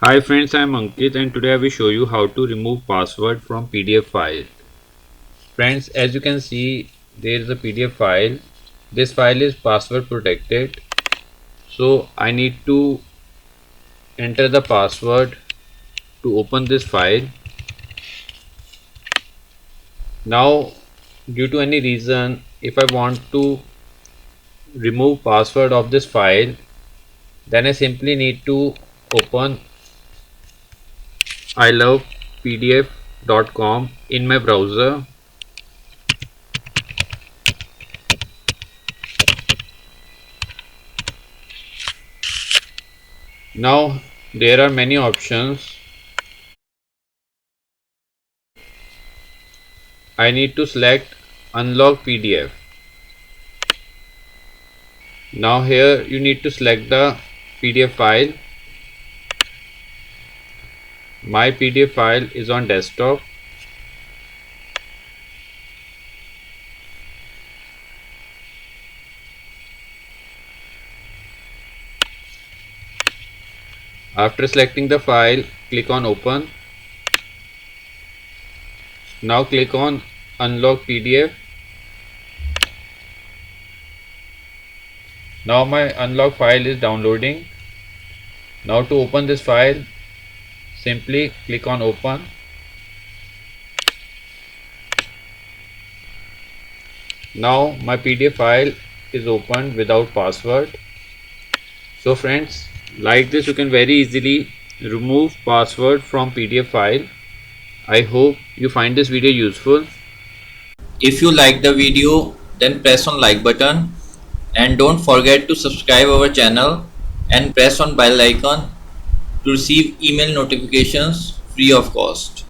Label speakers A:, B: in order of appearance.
A: Hi friends, I am Ankit and today I will show you how to remove password from PDF file. Friends, as you can see, there is a PDF file. This file is password protected. So I need to enter the password to open this file. Now, due to any reason, if I want to remove password of this file, then I simply need to open ilovepdf.com in my browser. Now there are many options. I need to select unlock PDF. Now here you need to select the PDF file. My PDF file is on desktop. After selecting the file, click on open. Now click on unlock PDF. Now my unlock file is downloading. Now to open this file, simply click on open. Now my PDF file is opened without password. So friends, like this you can very easily remove password from PDF file. I hope you find this video useful.
B: If you like the video, then press on like button and don't forget to subscribe our channel and press on bell icon to receive email notifications free of cost.